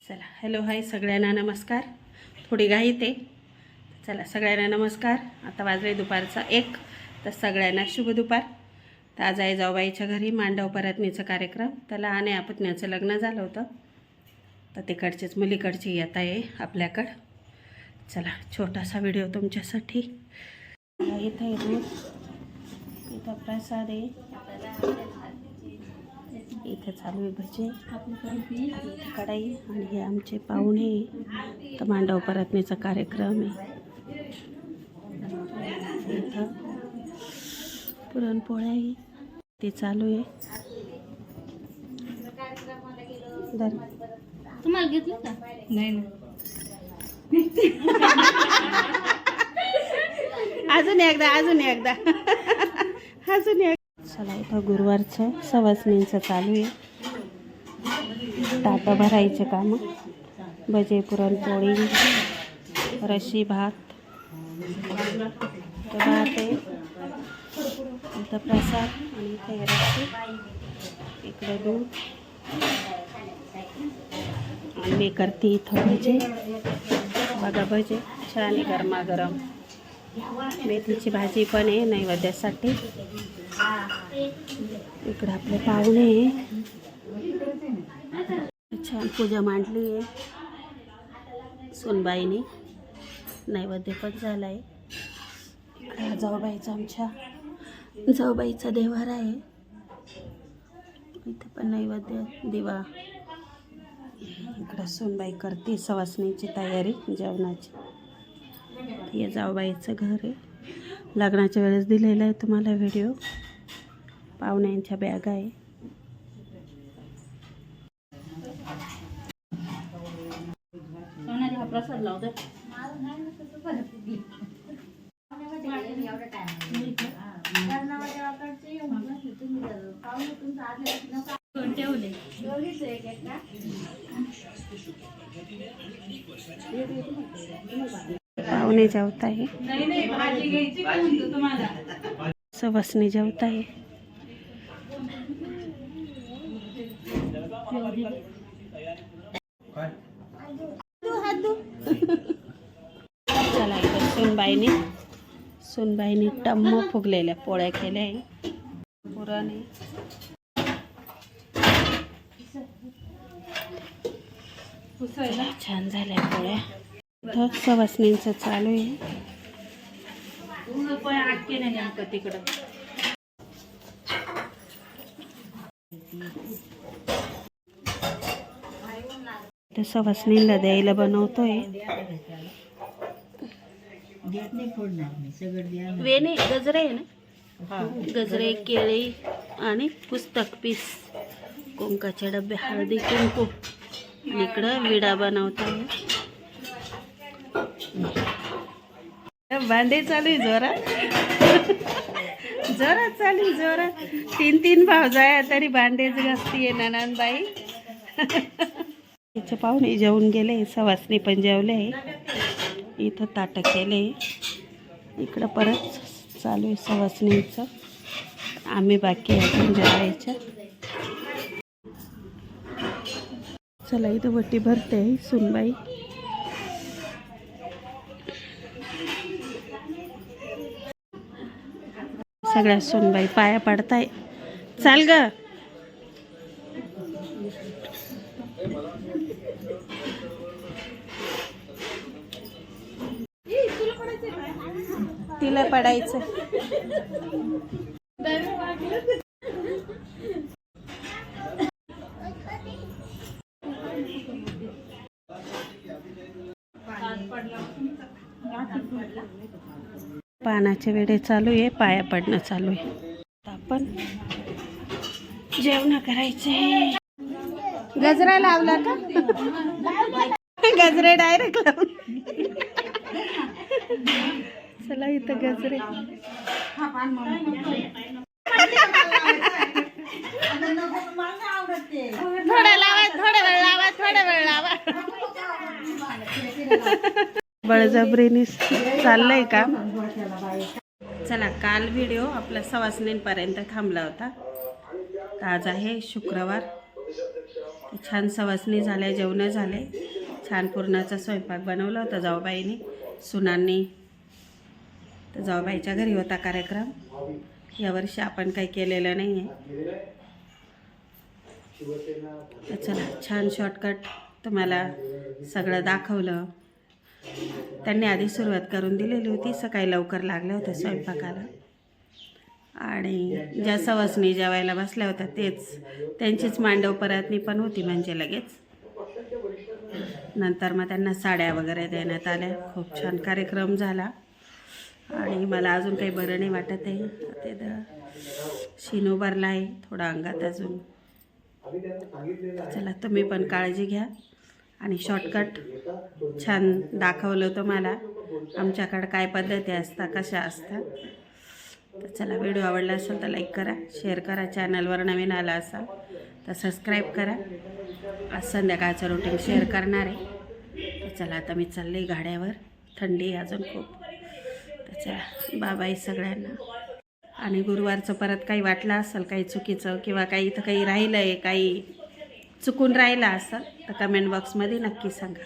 चला hello hi सगळ्यांना नमस्कार. थोडी घाई ते चला सगळ्यांना नमस्कार. आता वाजले दुपारचा 1 तर सगळ्यांना शुभ दुपार. तर आज आहे जाऊबाईच्या घरी मांडव परतनीचा कार्यक्रम. त्याला आणि आपत्न्याचं लग्न झालं होतं तर तिकडचेच मुलीकडची येत आहे आपल्याकडं. चला छोटासा व्हिडिओ तुमच्यासाठी. इथं आहे दूध, इथं प्रसाद आहे, इथं चालू आहे भजे, कढाई आणि हे आमचे पाहुणे. तर मांडव परतनीचा कार्यक्रम आहे. इथं पुरणपोळ्या आहे ते चालू आहे. तुम्हाला घेतलं का? नाही ना. अजून एकदा चला इथं गुरुवारचं सवासणींचं चालू आहे. ताटं भरायचे काम, भजे, पुरणपोळी, रशी भात, आहे इथं प्रसाद आणि इथे रशी, इकडे दूध आणि मी करते इथं भजे. बघा भजे छान आहे गरमागरम. मेथीची भाजी पण आहे नैवेद्यासाठी. इकडे आपले पाहुणे आहे. छान पूजा मांडली आहे सुनबाईनी. नैवेद्य पण झाला आहे. इकडे जाऊबाईचा आमच्या जाऊबाईचा देवार आहे. इथे पण नैवेद्य दिवा. इकडं सुनबाई करते सवासणीची तयारी जेवणाची. हे जाऊबाईचं घर आहे. लग्नाच्या वेळेस दिलेला आहे तुम्हाला व्हिडिओ. पाहुण्यांच्या बॅग आहे. सोनाली हा प्रसाद लावतो. पाहुणे जेवत आहे. सवासणी जेवत आहे. चला इकडे सुनबाईनी टम्म फुगलेल्या पोळ्या केल्या आहे. पुरण आहे. छान झाल्या पोळ्या. इथं सवासणींचं चालू आहे. तिकडं तर सवासणीला द्यायला बनवतोय. वेणे गजरे आहे ना, गजरे, केळी आणि पुस्तक पीस, कुंकाचे डबे, हळदी कुंकू. इकडं विडा बनवतोय. भांडे चालू आहे जोरात चालू आहे जोरात. 3 भाव जाय तरी भांडेच घासतीये ननंदबाई. तिचे पाहुणे जेवून गेले. सवासणी पण जेवले आहे. इथं ताटं केले. इकडं परत चालू आहे सवासणीचं. आम्ही बाकी अजून जेवायचं. चला इथं वटी भरते आहे सुनबाई. सगळ्या सुनबाई पाया पडताय. चाल ग. तिला पडायचं. पानाचे वेडे चालू आहे. पाया पडणं चालू आहे. आपण जेवण करायचे. गजरा लावला का? गजरे डायरेक्ट लावून. चला इथं गजरे. थोडा वेळ लावा. बळजबरीने चाललंय का? चला काल व्हिडिओ आपला सवासणींपर्यंत थांबला होता. आज आहे शुक्रवार. ते छान सवासणी झाल्या, जेवणं झाले, छान पुरणाचा स्वयंपाक बनवला होता जाऊबाईने, सुनांनी. तर जाऊबाईच्या घरी होता कार्यक्रम. यावर्षी आपण काही केलेलं नाही आहे. तर चला, छान शॉर्टकट तुम्हाला सगळं दाखवलं. त्यांनी आधी सुरुवात करून दिलेली होती, सकाळी लवकर लागल्या होत्या स्वयंपाकाला. आणि ज्या सवासणी जेवायला बसल्या होत्या त्यांचीच मांडव परातनी पण होती म्हणजे लगेच. नंतर मग त्यांना साड्या वगैरे देण्यात आल्या. खूप छान कार्यक्रम झाला. आणि मला अजून काही बरं नाही वाटत आहे. ते शिनू भरला आहे थोडा अंगात अजून. चला, तुम्ही पण काळजी घ्या. आणि शॉर्टकट छान दाखवलं तुम्हाला, आमच्याकडं काय पद्धती असतात, कशा असतात. तर चला, व्हिडिओ आवडला असेल तर लाईक करा, शेअर करा. चॅनलवर नवीन आला असाल तर सबस्क्राईब करा. आज संध्याकाळचं रुटीन शेअर करणार आहे. तर चला, आता मी चालले गाड्यावर, थंडी अजून खूप. तर चला, बाय बाय सगळ्यांना. आणि गुरुवारचं परत काही वाटलं असेल काही चुकीचं किंवा काही इथं काही राहिलं आहे, काही चुकून राहिलं असेल तर कमेंट बॉक्समध्ये नक्की सांगा.